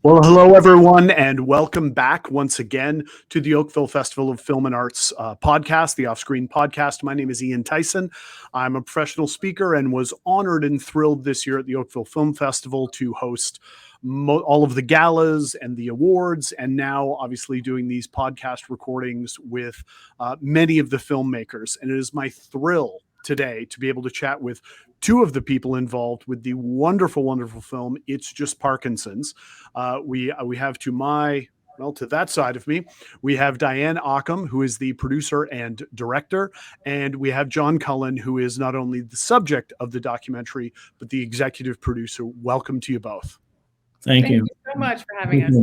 Well, hello, everyone, and welcome back once again to the Oakville Festival of Film and Arts podcast, the Off-Screen Podcast. My name is Ian Tyson. I'm a professional speaker and was honored and thrilled this year at the Oakville Film Festival to host all of the galas and the awards, and now obviously doing these podcast recordings with many of the filmmakers. And it is my thrill today to be able to chat with two of the people involved with the wonderful, wonderful film, It's Just Parkinson's. We have to that side of me, we have Diane Akam, who is the producer and director, and we have John Cullen, who is not only the subject of the documentary, but the executive producer. Welcome to you both. Thank you so much for having us.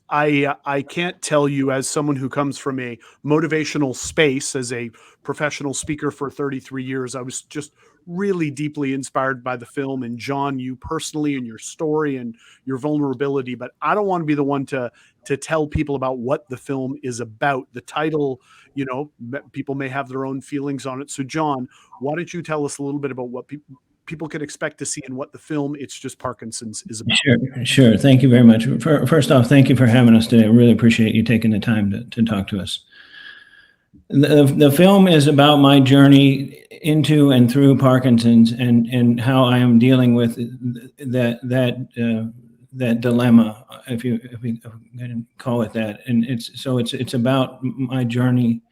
I can't tell you, as someone who comes from a motivational space, as a professional speaker for 33 years, I was just really deeply inspired by the film, and John, you personally, and your story and your vulnerability. But I don't want to be the one to tell people about what the film is about. The title, people may have their own feelings on it. So John, why don't you tell us a little bit about what people can expect to see and what the film It's Just Parkinson's is about? Sure. Thank you very much. First off, thank you for having us today. I really appreciate you taking the time to talk to us. The film is about my journey into and through Parkinson's and how I am dealing with that dilemma, if we can call it that. And it's about my journey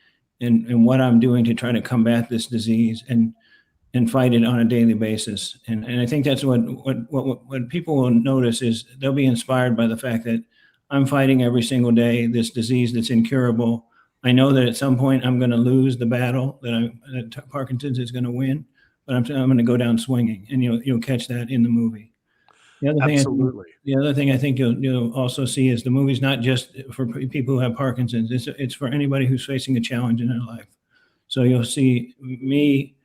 and what I'm doing to try to combat this disease and fight it on a daily basis. And I think that's what people will notice is they'll be inspired by the fact that I'm fighting every single day this disease that's incurable. I know that at some point I'm going to lose the battle, that Parkinson's is going to win, but I'm going to go down swinging, and you'll catch that in the movie. Absolutely. The other thing I think you'll also see is the movie's not just for people who have Parkinson's. It's for anybody who's facing a challenge in their life. So you'll see me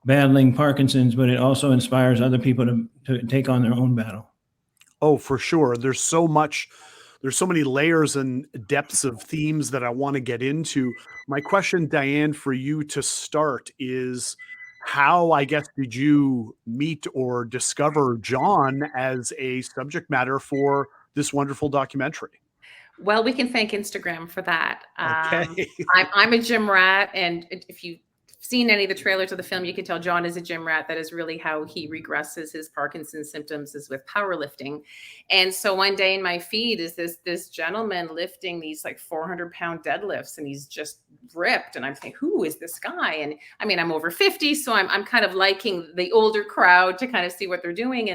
battling Parkinson's, but it also inspires other people to take on their own battle. Oh, for sure. There's so many layers and depths of themes that I want to get into. My question, Diane, for you to start is, how, I guess, did you meet or discover John as a subject matter for this wonderful documentary? Well, we can thank Instagram for that. Okay. I'm a gym rat, and if you've seen any of the trailers of the film, you can tell John is a gym rat. That is really how he regresses his Parkinson's symptoms, is with powerlifting. And so one day in my feed is this gentleman lifting these like 400-pound deadlifts, and he's just ripped. And I'm thinking, who is this guy? And I mean, I'm over 50, so I'm kind of liking the older crowd to kind of see what they're doing.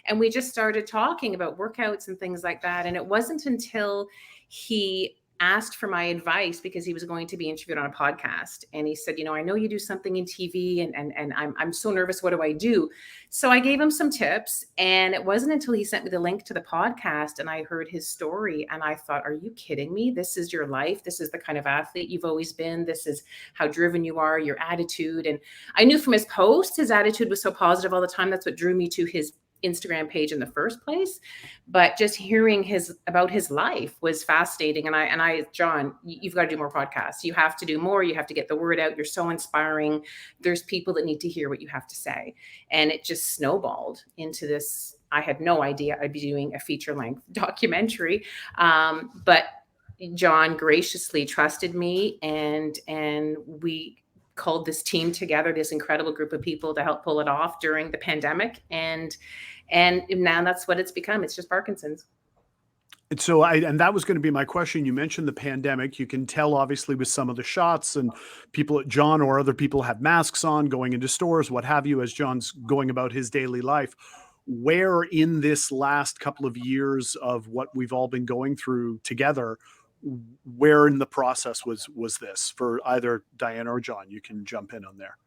And we just started talking about workouts and things like that. And it wasn't until he asked for my advice, because he was going to be interviewed on a podcast. And he said, I know you do something in TV, and I'm so nervous. What do I do? So I gave him some tips, and it wasn't until he sent me the link to the podcast and I heard his story, and I thought, are you kidding me? This is your life. This is the kind of athlete you've always been. This is how driven you are, your attitude. And I knew from his posts, his attitude was so positive all the time. That's what drew me to his Instagram page in the first place. But just hearing about his life was fascinating. And I, John, you've got to do more podcasts. You have to do more. You have to get the word out. You're so inspiring. There's people that need to hear what you have to say. And it just snowballed into this. I had no idea I'd be doing a feature-length documentary. But John graciously trusted me, and we called this team together, this incredible group of people, to help pull it off during the pandemic. And now that's what it's become. It's just Parkinson's. And so and that was going to be my question. You mentioned the pandemic. You can tell, obviously, with some of the shots, and people, John or other people, have masks on, going into stores, what have you, as John's going about his daily life. Where in this last couple of years of what we've all been going through together, where in the process was this for either Diane or John? You can jump in on there.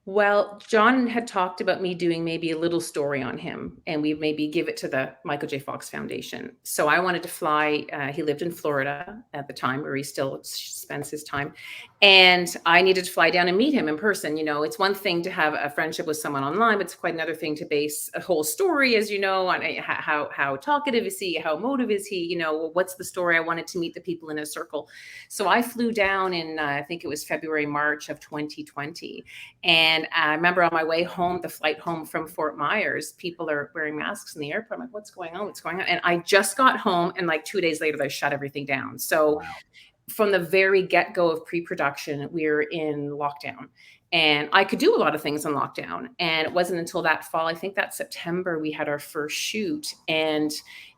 Well, John had talked about me doing maybe a little story on him, and we maybe give it to the Michael J. Fox Foundation. So I wanted to fly. He lived in Florida at the time, where he still spends his time. And I needed to fly down and meet him in person. It's one thing to have a friendship with someone online, but it's quite another thing to base a whole story, as you know, on how talkative is he, how emotive is he, what's the story. I wanted to meet the people in his circle. So I flew down in, I think it was February, March of 2020. And And I remember on my way home, the flight home from Fort Myers, people are wearing masks in the airport. I'm like, what's going on? What's going on? And I just got home, and like 2 days later, they shut everything down. So Wow. from the very get-go of pre-production, we were in lockdown. And I could do a lot of things in lockdown. And it wasn't until that fall, I think that September, we had our first shoot. And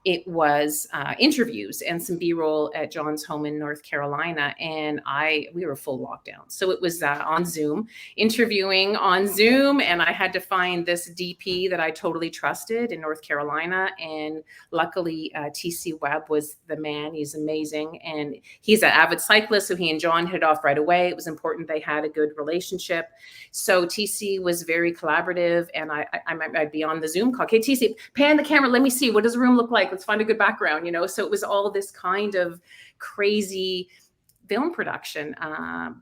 it was interviews and some B-roll at John's home in North Carolina. And we were full lockdown. So it was on Zoom, interviewing on Zoom. And I had to find this DP that I totally trusted in North Carolina. And luckily, TC Webb was the man. He's amazing. And he's an avid cyclist. So he and John hit it off right away. It was important they had a good relationship. So TC was very collaborative. And I'd be on the Zoom call. Okay, TC, pan the camera. Let me see. What does the room look like? Let's find a good background, So it was all this kind of crazy film production.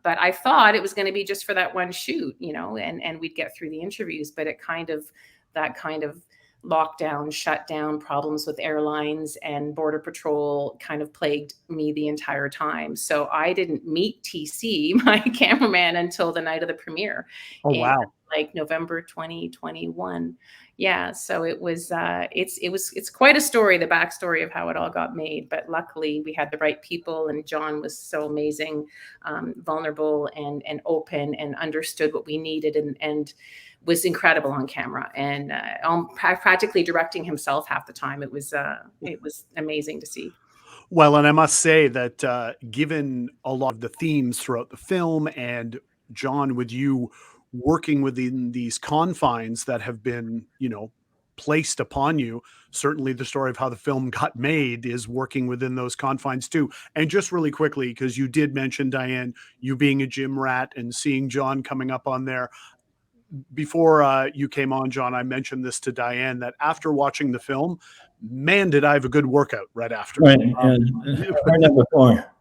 But I thought it was going to be just for that one shoot, and we'd get through the interviews. But that kind of lockdown, shutdown, problems with airlines and Border Patrol kind of plagued me the entire time. So I didn't meet TC, my cameraman, until the night of the premiere. Oh, wow. Like November 2021. Yeah. So it was, it's quite a story, the backstory of how it all got made. But luckily we had the right people, and John was so amazing, vulnerable and open, and understood what we needed, and was incredible on camera, and practically directing himself half the time. It was amazing to see. Well, and I must say that given a lot of the themes throughout the film, and John, with you working within these confines that have been, placed upon you, certainly the story of how the film got made is working within those confines too. And just really quickly, because you did mention, Diane, you being a gym rat and seeing John coming up on there. Before you came on, John, I mentioned this to Diane, that after watching the film, man, did I have a good workout right after. Right. I've heard that before.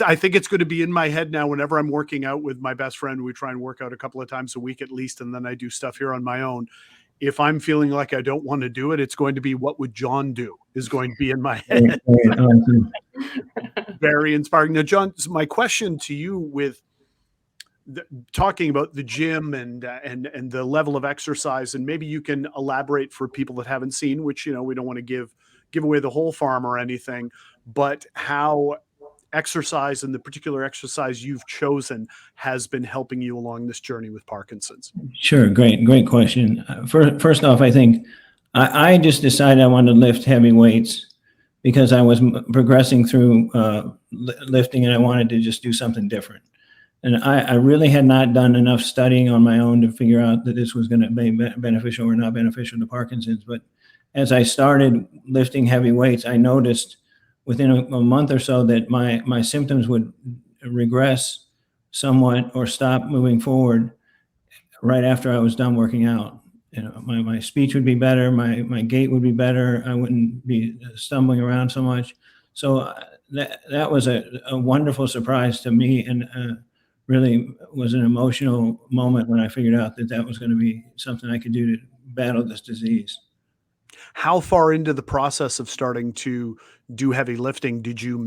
I think it's going to be in my head now. Whenever I'm working out with my best friend, we try and work out a couple of times a week at least, and then I do stuff here on my own. If I'm feeling like I don't want to do it, it's going to be what would John do is going to be in my head. Very inspiring. Now, John, my question to you with talking about the gym and the level of exercise, and maybe you can elaborate for people that haven't seen, which, we don't want to give away the whole farm or anything, but how exercise and the particular exercise you've chosen has been helping you along this journey with Parkinson's. Sure. Great question. First off, I think I just decided I wanted to lift heavy weights because I was progressing through lifting, and I wanted to just do something different. And I really had not done enough studying on my own to figure out that this was going to be beneficial or not beneficial to Parkinson's. But as I started lifting heavy weights, I noticed within a month or so that my symptoms would regress somewhat or stop moving forward right after I was done working out. My speech would be better, my gait would be better, I wouldn't be stumbling around so much. So that was a wonderful surprise to me, and really was an emotional moment when I figured out that was going to be something I could do to battle this disease. How far into the process of starting to do heavy lifting did you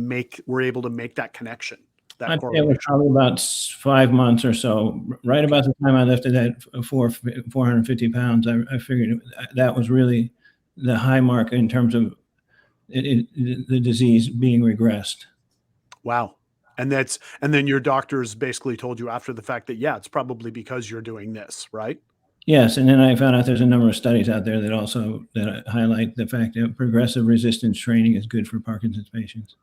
were able to make that connection? I'd say it was probably about 5 months or so. Right about the time I lifted that 450 pounds, I figured that was really the high mark in terms of the disease being regressed. Wow. And then your doctors basically told you after the fact that, yeah, it's probably because you're doing this, right? Yes. And then I found out there's a number of studies out there that highlight the fact that progressive resistance training is good for Parkinson's patients.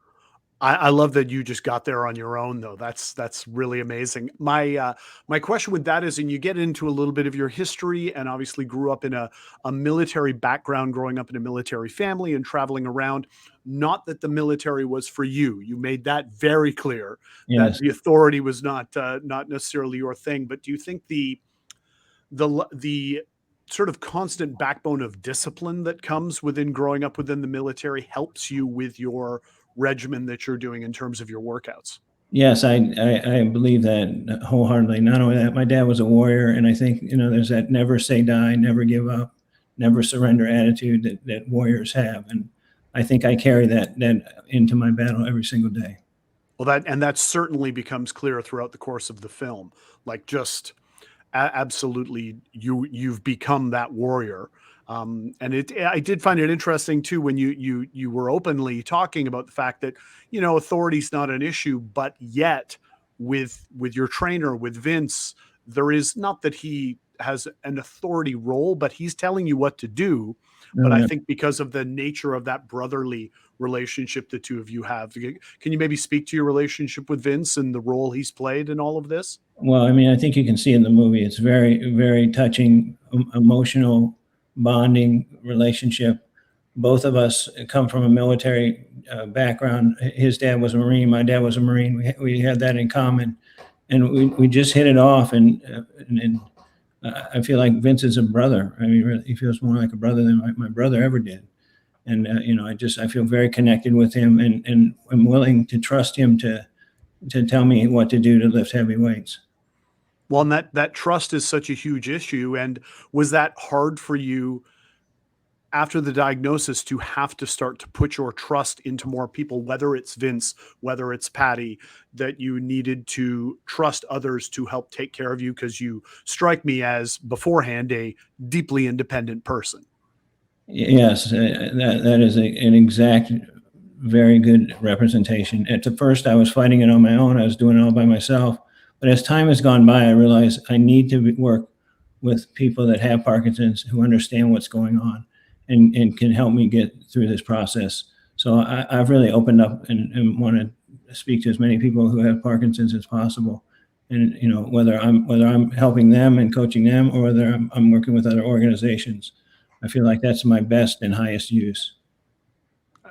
I love that you just got there on your own, though. That's really amazing. My question with that is, and you get into a little bit of your history, and obviously grew up in a military background, growing up in a military family and traveling around. Not that the military was for you. You made that very clear. Yes. That the authority was not necessarily your thing. But do you think the sort of constant backbone of discipline that comes within growing up within the military helps you with your regimen that you're doing in terms of your workouts? Yes, I believe that wholeheartedly. Not only that, my dad was a warrior, and I think, there's that never say die, never give up, never surrender attitude that warriors have. And I think I carry that into my battle every single day. Well, that certainly becomes clear throughout the course of the film. Like, just Absolutely, you've become that warrior. And I did find it interesting too when you were openly talking about the fact that authority's not an issue, but yet with your trainer, with Vince, there is not that he has an authority role, but he's telling you what to do. But I think because of the nature of that brotherly relationship the two of you have, can you maybe speak to your relationship with Vince and the role he's played in all of this? Well, I mean, I think you can see in the movie, it's very, very touching, emotional, bonding relationship. Both of us come from a military background. His dad was a Marine. My dad was a Marine. We had that in common, and we just hit it off. And I feel like Vince is a brother. I mean, really, he feels more like a brother than my brother ever did. And I feel very connected with him, and I'm willing to trust him to tell me what to do to lift heavy weights. Well, and that trust is such a huge issue. And was that hard for you after the diagnosis to have to start to put your trust into more people, whether it's Vince, whether it's Patty, that you needed to trust others to help take care of you? Because you strike me as beforehand a deeply independent person. Yes, that is an exact, very good representation. At the first, I was fighting it on my own. I was doing it all by myself. But as time has gone by, I realized I need to work with people that have Parkinson's, who understand what's going on and can help me get through this process. So I've really opened up and want to speak to as many people who have Parkinson's as possible. And whether I'm helping them and coaching them, or whether I'm working with other organizations, I feel like that's my best and highest use.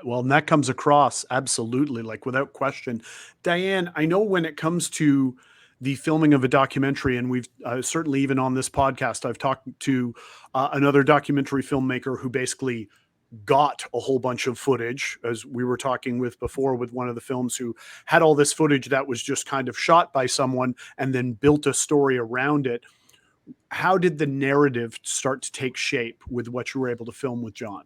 Well, and that comes across absolutely, like without question. Diane, I know when it comes to the filming of a documentary, and we've certainly even on this podcast, I've talked to another documentary filmmaker who basically got a whole bunch of footage, as we were talking with before with one of the films, who had all this footage that was just kind of shot by someone and then built a story around it. How did the narrative start to take shape with what you were able to film with John?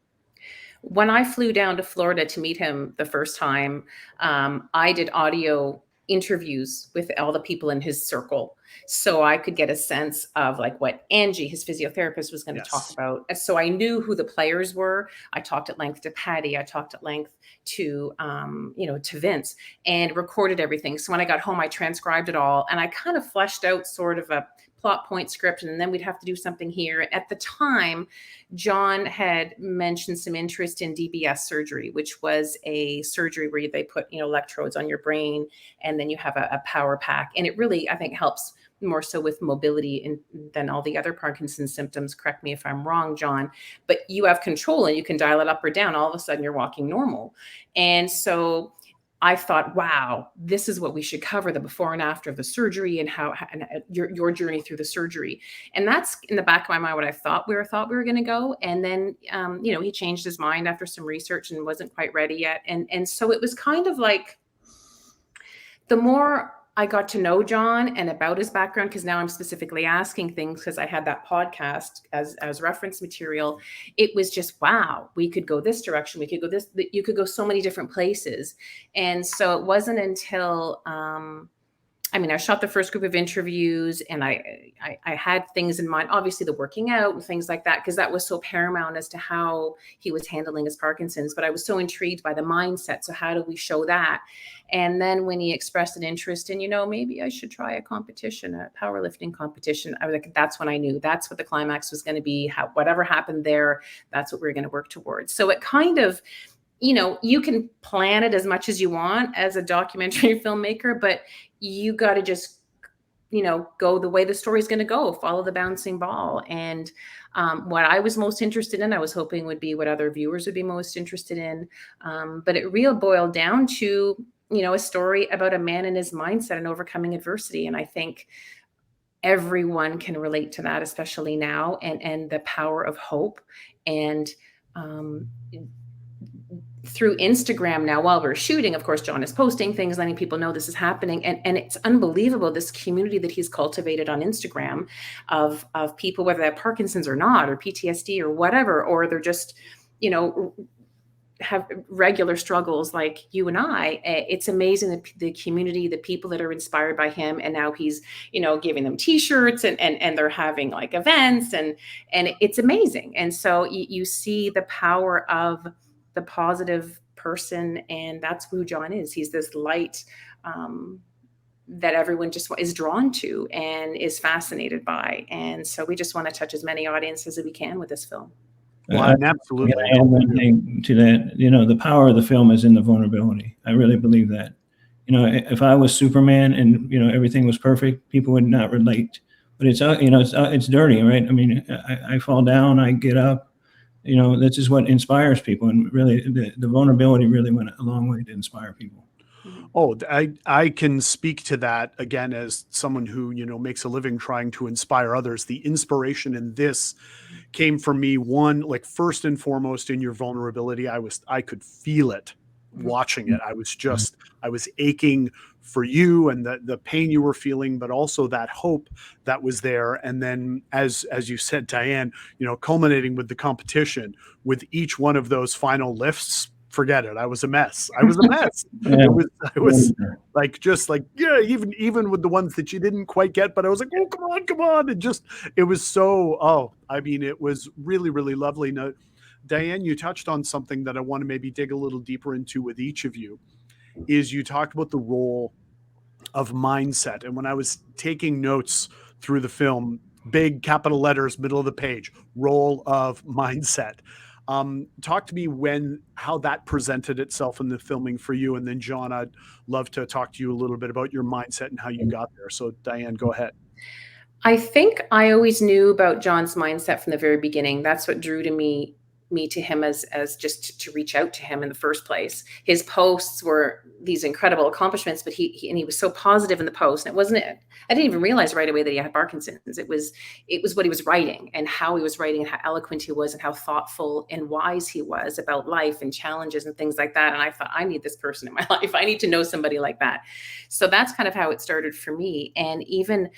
When I flew down to Florida to meet him the first time, I did audio interviews with all the people in his circle, so I could get a sense of like what Angie, his physiotherapist, was going to talk about. And so I knew who the players were. I talked at length to Patty. I talked at length to to Vince, and recorded everything. So when I got home, I transcribed it all, and I kind of fleshed out sort of a plot point script, and then we'd have to do something here. At the time, John had mentioned some interest in DBS surgery, which was a surgery where they put electrodes on your brain, and then you have a power pack, and it really, I think, helps more so with mobility than all the other Parkinson's symptoms. Correct me if I'm wrong, John, but you have control and you can dial it up or down. All of a sudden you're walking normal. And so I thought, wow, this is what we should cover, the before and after of the surgery, and how and your journey through the surgery. And that's in the back of my mind what I thought we were going to go. And then, he changed his mind after some research and wasn't quite ready yet. And so it was kind of like, the more I got to know John and about his background, because now I'm specifically asking things because I had that podcast as reference material. It was just, wow, we could go this direction. We could go this, you could go so many different places. And so it wasn't until, I shot the first group of interviews, and I had things in mind, obviously the working out and things like that, because that was so paramount as to how he was handling his Parkinson's. But I was so intrigued by the mindset. So how do we show that? And then when he expressed an interest in, maybe I should try a competition, a powerlifting competition, I was like, that's when I knew that's what the climax was going to be. Whatever happened there, that's what we were going to work towards. So it kind of, you can plan it as much as you want as a documentary filmmaker, but you got to just, go the way the story's going to go, follow the bouncing ball. And what I was most interested in, I was hoping would be what other viewers would be most interested in. But it real boiled down to, a story about a man and his mindset and overcoming adversity. And I think everyone can relate to that, especially now, and the power of hope. And through Instagram now, while we're shooting, of course, John is posting things, letting people know this is happening. And it's unbelievable, this community that he's cultivated on Instagram of people, whether they have Parkinson's or not, or PTSD or whatever, or they're just, have regular struggles like you and I. It's amazing the community, the people that are inspired by him, and now he's, giving them T-shirts and they're having like events and it's amazing. And so you see the power of the positive person, and that's who John is. He's this light that everyone just is drawn to and is fascinated by. And so we just want to touch as many audiences as we can with this film. Well, absolutely. I add one thing to that. The power of the film is in the vulnerability. I really believe that. If I was Superman and everything was perfect, people would not relate. But it's dirty, right? I mean, I fall down, I get up. This is what inspires people, and really, the vulnerability really went a long way to inspire people. Oh, I can speak to that again as someone who, makes a living trying to inspire others. The inspiration in this came from me, one, like first and foremost in your vulnerability. I could feel it watching it. I was aching for you and the pain you were feeling, but also that hope that was there. And then as you said, Diane, culminating with the competition, with each one of those final lifts, forget it. I was a mess. I Yeah. I was like, just like, yeah, even with the ones that you didn't quite get, but I was like, oh, come on. It was so, it was really, really lovely. Now, Diane, you touched on something that I want to maybe dig a little deeper into with each of you, is you talked about the role of mindset. And when I was taking notes through the film, big capital letters, middle of the page, role of mindset. Talk to me how that presented itself in the filming for you. And then John, I'd love to talk to you a little bit about your mindset and how you got there. So Diane, go ahead. I think I always knew about John's mindset from the very beginning. That's what drew me to him as just to reach out to him in the first place. His posts were these incredible accomplishments, but he was so positive in the post. And I didn't even realize right away that he had Parkinson's. It was what he was writing and how he was writing and how eloquent he was and how thoughtful and wise he was about life and challenges and things like that. And I thought, I need this person in my life. I need to know somebody like that. So that's kind of how it started for me. And even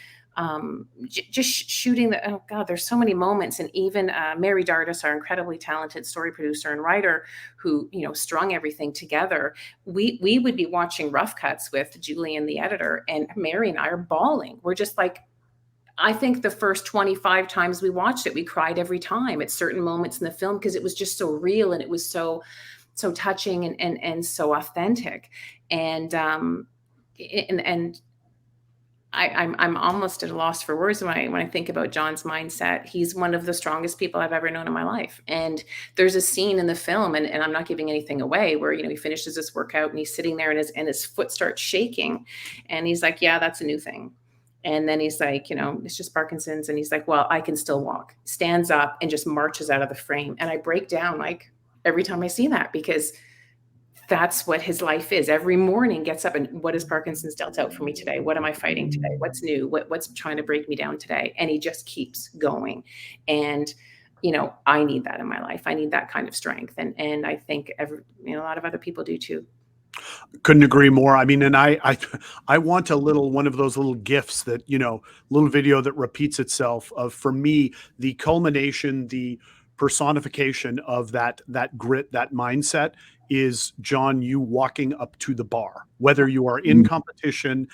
just shooting oh God, there's so many moments. And even Mary Dardis, our incredibly talented story producer and writer who, strung everything together. We would be watching rough cuts with Julian, the editor, and Mary and I are bawling. We're just like, I think the first 25 times we watched it, we cried every time at certain moments in the film, because it was just so real and it was so touching and so authentic. And I'm almost at a loss for words when I think about John's mindset. He's one of the strongest people I've ever known in my life. And there's a scene in the film, and I'm not giving anything away, where, he finishes this workout and he's sitting there and his foot starts shaking. And he's like, yeah, that's a new thing. And then he's like, it's just Parkinson's. And he's like, well, I can still walk. Stands up and just marches out of the frame. And I break down like every time I see that, because that's what his life is. Every morning gets up and what is Parkinson's dealt out for me today? What am I fighting today? What's new? What's trying to break me down today? And he just keeps going. And, I need that in my life. I need that kind of strength. And I think a lot of other people do too. Couldn't agree more. I mean, and I want one of those little GIFs that, little video that repeats itself of, for me, the culmination, the personification of that grit, that mindset is John, you walking up to the bar, whether you are in competition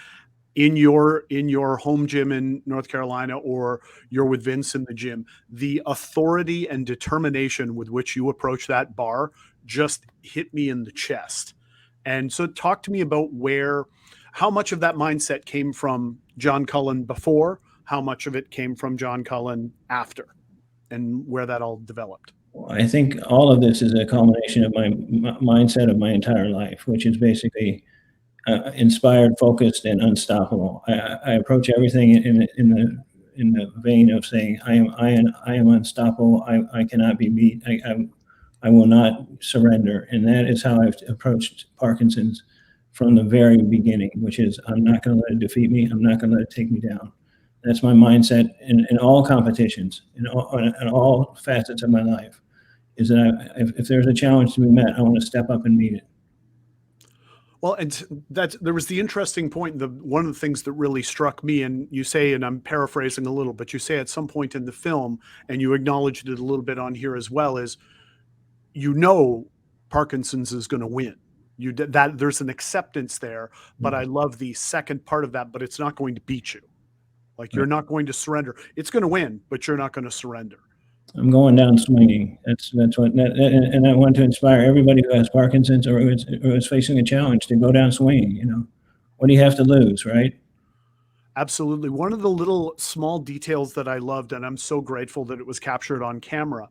in your home gym in North Carolina or you're with Vince in the gym, the authority and determination with which you approach that bar just hit me in the chest. And so talk to me about how much of that mindset came from John Cullen before, how much of it came from John Cullen after, and where that all developed. I think all of this is a culmination of my mindset of my entire life, which is basically inspired, focused, and unstoppable. I approach everything in the vein of saying, I am unstoppable. I cannot be beat. I will not surrender. And that is how I've approached Parkinson's from the very beginning, which is, I'm not going to let it defeat me. I'm not going to let it take me down. That's my mindset in all competitions, in all facets of my life, is that if there's a challenge to be met, I want to step up and meet it. Well, and there was the interesting point. One of the things that really struck me, and you say, and I'm paraphrasing a little, but you say at some point in the film, and you acknowledged it a little bit on here as well, is, Parkinson's is going to win. That there's an acceptance there, but I love the second part of that, but it's not going to beat you. Like, you're not going to surrender. It's going to win, but you're not going to surrender. I'm going down swinging. That's what, and I want to inspire everybody who has Parkinson's or is facing a challenge to go down swinging. You know, what do you have to lose, right? Absolutely. One of the little small details that I loved, and I'm so grateful that it was captured on camera.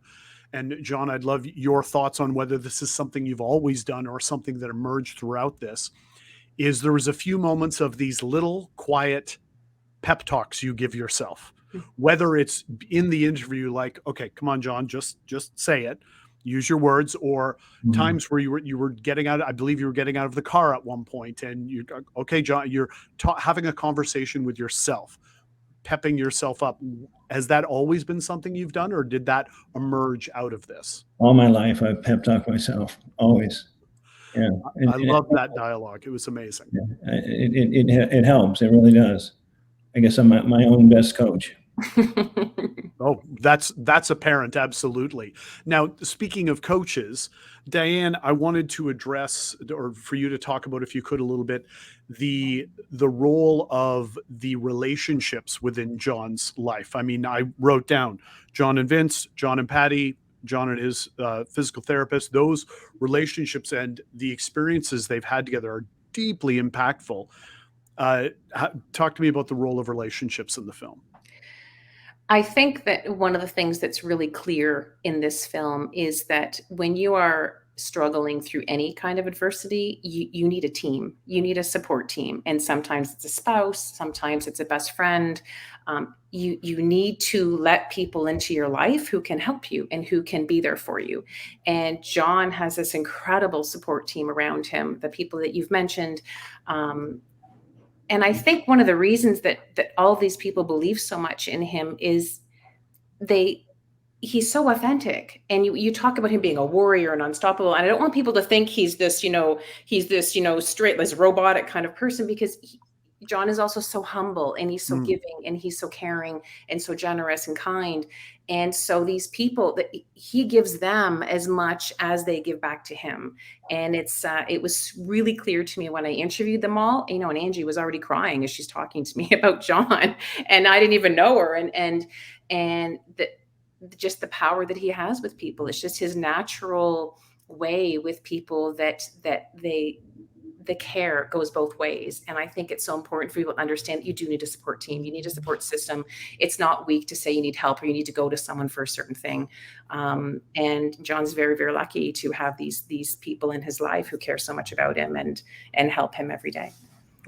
And John, I'd love your thoughts on whether this is something you've always done or something that emerged throughout this, is there was a few moments of these little quiet pep talks you give yourself, whether it's in the interview, like, okay, come on, John, just say it, use your words, or times where you were getting out, I believe you were getting out of the car at one point and you, okay, John, you're having a conversation with yourself, pepping yourself up. Has that always been something you've done, or did that emerge out of this? All my life, I've pep talked myself, always. Yeah. I love that dialogue. It was amazing. Yeah. It helps. It really does. I guess I'm my own best coach. Oh, that's apparent. Absolutely. Now, speaking of coaches, Diane, I wanted to address, or for you to talk about, if you could, a little bit, the role of the relationships within John's life. I mean, I wrote down John and Vince, John and Patty, John and his physical therapist. Those relationships and the experiences they've had together are deeply impactful. Talk to me about the role of relationships in the film. I think that one of the things that's really clear in this film is that when you are struggling through any kind of adversity, you need a team. You need a support team. And sometimes it's a spouse, sometimes it's a best friend. You need to let people into your life who can help you and who can be there for you. And John has this incredible support team around him, the people that you've mentioned. And I think one of the reasons that all these people believe so much in him is he's so authentic. And you talk about him being a warrior and unstoppable. And I don't want people to think he's this, straight, this robotic kind of person, because John is also so humble, and he's so giving, and he's so caring and so generous and kind. And so these people, that he gives them as much as they give back to him. And it was really clear to me when I interviewed them all, and Angie was already crying as she's talking to me about John, and I didn't even know her. And just the power that he has with people. It's just his natural way with people that the care goes both ways. And I think it's so important for people to understand that you do need a support team. You need a support system. It's not weak to say you need help or you need to go to someone for a certain thing. And John's very, very lucky to have these people in his life who care so much about him and help him every day.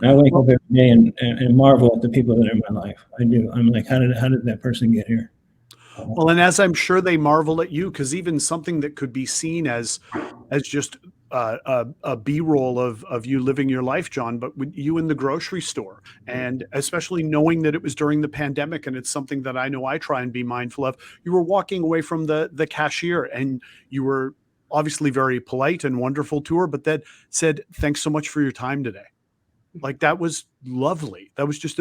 I wake up every day and marvel at the people that are in my life. I do. I'm like, how did that person get here? Well, and as I'm sure they marvel at you, because even something that could be seen as just a B-roll of you living your life, John, but with you in the grocery store, and especially knowing that it was during the pandemic, and it's something that I know I try and be mindful of. You were walking away from the cashier, and you were obviously very polite and wonderful to her, but that said, "Thanks so much for your time today." Like, that was lovely. That was just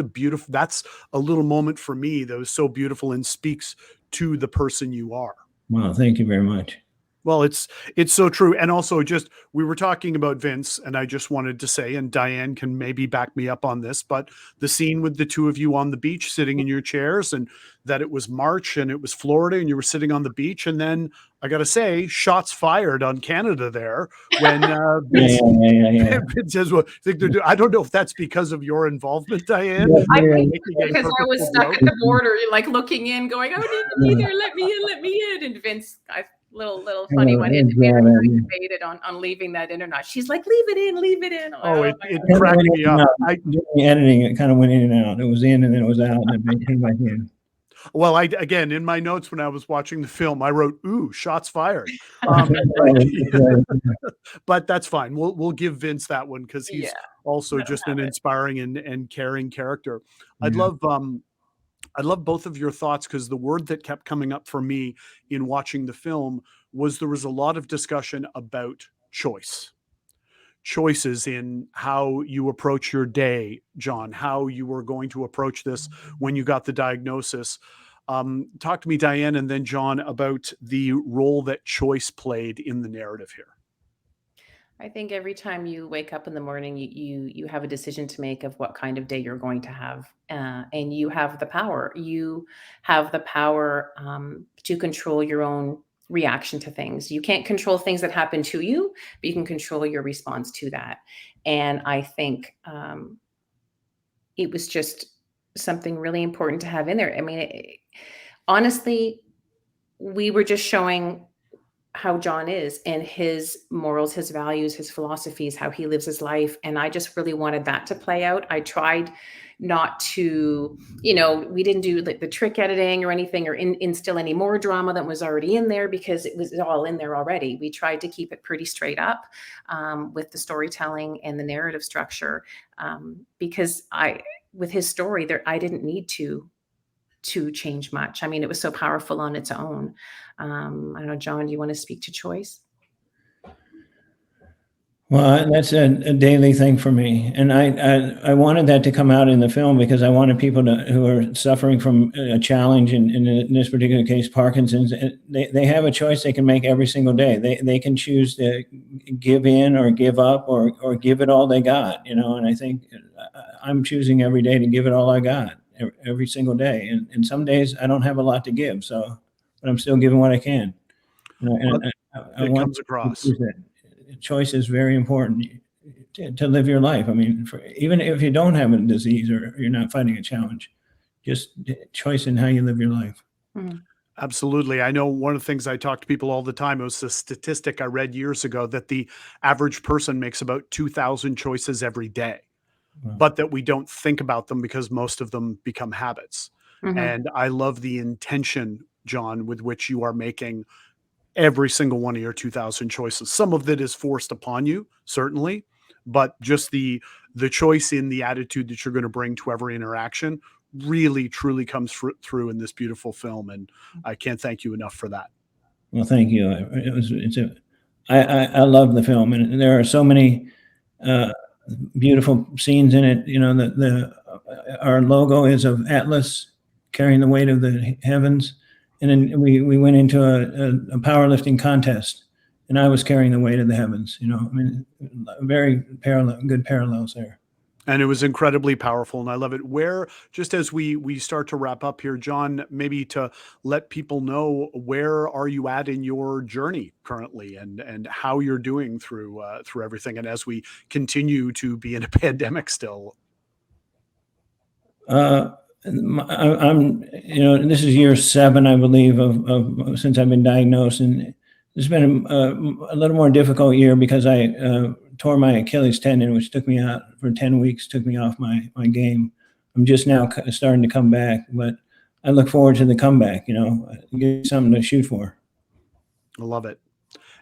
that's a little moment for me that was so beautiful and speaks to the person you are. Wow, thank you very much. Well, it's so true. And also, just, we were talking about Vince, and I just wanted to say, and Diane can maybe back me up on this, but the scene with the two of you on the beach sitting in your chairs, and that it was March and it was Florida and you were sitting on the beach, and then I got to say, shots fired on Canada there when Vince, Vince says, well, I don't know if that's because of your involvement, Diane. I think because I was stuck at the border, like looking in, going, "Oh, need either let me in." And Vince, little funny one. We very debated on leaving that in or not. She's like, leave it in. Oh, it cracked me up. Editing, it kind of went in and out. It was in and then it was out, and then it came back in. Well, again, in my notes when I was watching the film, I wrote, "Ooh, shots fired." But that's fine. We'll give Vince that one, because he's also just an inspiring and caring character. I'd love both of your thoughts, because the word that kept coming up for me in watching the film was there was a lot of discussion about choices in how you approach your day, John, how you were going to approach this when you got the diagnosis. Talk to me, Diane, and then John, about the role that choice played in the narrative here. I think every time you wake up in the morning, you have a decision to make of what kind of day you're going to have, and you have the power. You have the power to control your own reaction to things. You can't control things that happen to you, but you can control your response to that. And I think it was just something really important to have in there. I mean, honestly, we were just showing how John is and his morals, his values, his philosophies, how he lives his life. And I just really wanted that to play out. I tried not to, we didn't do like the trick editing or anything or instill any more drama that was already in there because it was all in there already. We tried to keep it pretty straight up with the storytelling and the narrative structure because with his story there, I didn't need to change much. I mean, it was so powerful on its own. I don't know, John, do you want to speak to choice? Well, that's a daily thing for me. And I wanted that to come out in the film because I wanted people who are suffering from a challenge, in this particular case, Parkinson's, they have a choice they can make every single day. They can choose to give in or give up or give it all they got, and I think I'm choosing every day to give it all I got every single day. And some days I don't have a lot to give, but I'm still giving what I can. It comes across. Choice is very important to live your life. I mean, even if you don't have a disease or you're not fighting a challenge, just choice in how you live your life. Mm-hmm. Absolutely. I know one of the things I talk to people all the time, it was a statistic I read years ago that the average person makes about 2,000 choices every day, but that we don't think about them because most of them become habits. Mm-hmm. And I love the intention, John, with which you are making every single one of your 2,000 choices. Some of that is forced upon you, certainly, but just the choice in the attitude that you're going to bring to every interaction really, truly comes through in this beautiful film. And I can't thank you enough for that. Well, thank you. I love the film, and there are so many beautiful scenes in it. Our logo is of Atlas carrying the weight of the heavens. And then we went into a powerlifting contest, and I was carrying the weight of the heavens. I mean, very good parallels there. And it was incredibly powerful, and I love it. Where, just as we start to wrap up here, John, maybe to let people know, where are you at in your journey currently, and how you're doing through everything, and as we continue to be in a pandemic still. I'm, this is year 7, I believe, of since I've been diagnosed, and it's been a little more difficult year because I tore my Achilles tendon, which took me out for 10 weeks, took me off my game. I'm just now starting to come back, but I look forward to the comeback. Get something to shoot for. I love it.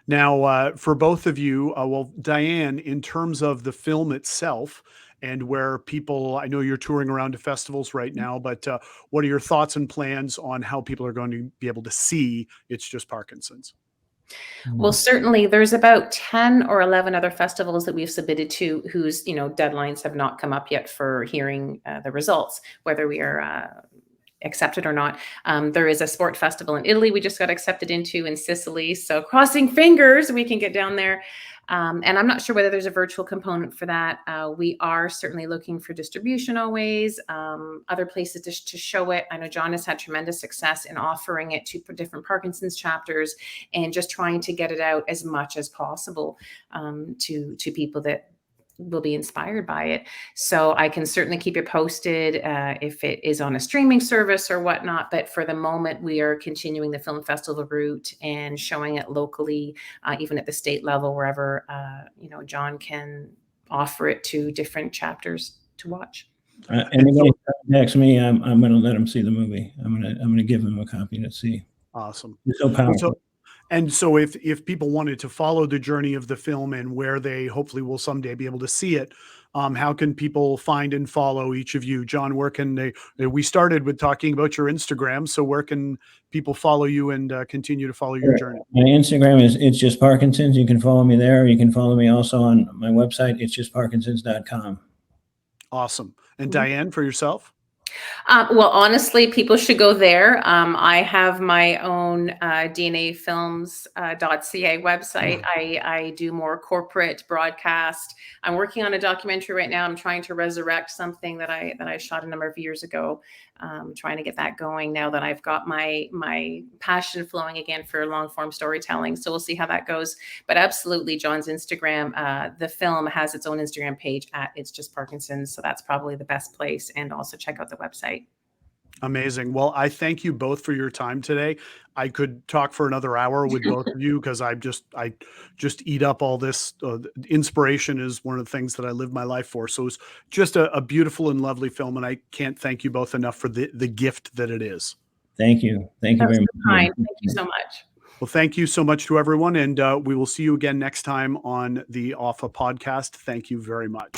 Now, for both of you, well, Diane, in terms of the film itself and where people, I know you're touring around to festivals right now, but what are your thoughts and plans on how people are going to be able to see It's Just Parkinson's? Well, certainly there's about 10 or 11 other festivals that we've submitted to whose, deadlines have not come up yet for hearing the results, whether we are accepted or not. There is a sport festival in Italy we just got accepted into, in Sicily. So crossing fingers we can get down there. And I'm not sure whether there's a virtual component for that. We are certainly looking for distribution always, other places to show it. I know John has had tremendous success in offering it to different Parkinson's chapters and just trying to get it out as much as possible to people that will be inspired by it. So I can certainly keep you posted if it is on a streaming service or whatnot. But for the moment, we are continuing the film festival route and showing it locally, even at the state level, wherever John can offer it to different chapters to watch. Anybody next me, I'm going to let them see the movie. I'm going to give them a copy to see. Awesome. It's so powerful. And so if people wanted to follow the journey of the film and where they hopefully will someday be able to see it, how can people find and follow each of you? John, where can we started with talking about your Instagram, so where can people follow you and continue to follow your journey? My Instagram is It's Just Parkinson's. You can follow me there. You can follow me also on my website, itsjustparkinsons.com. Awesome. And Diane, for yourself? Well, honestly, people should go there. I have my own DNAfilms.ca website. I do more corporate broadcast. I'm working on a documentary right now. I'm trying to resurrect something that I shot a number of years ago. Trying to get that going now that I've got my passion flowing again for long form storytelling. So we'll see how that goes. But absolutely, John's Instagram, the film has its own Instagram page at It's Just Parkinson's. So that's probably the best place. And also check out the website. Amazing. Well, I thank you both for your time today. I could talk for another hour with both of you because I just eat up all this. Inspiration is one of the things that I live my life for. So it's just a beautiful and lovely film, and I can't thank you both enough for the gift that it is. Thank you. Thank you very much. Kind. Thank you so much. Well, thank you so much to everyone, and we will see you again next time on the OFFA podcast. Thank you very much.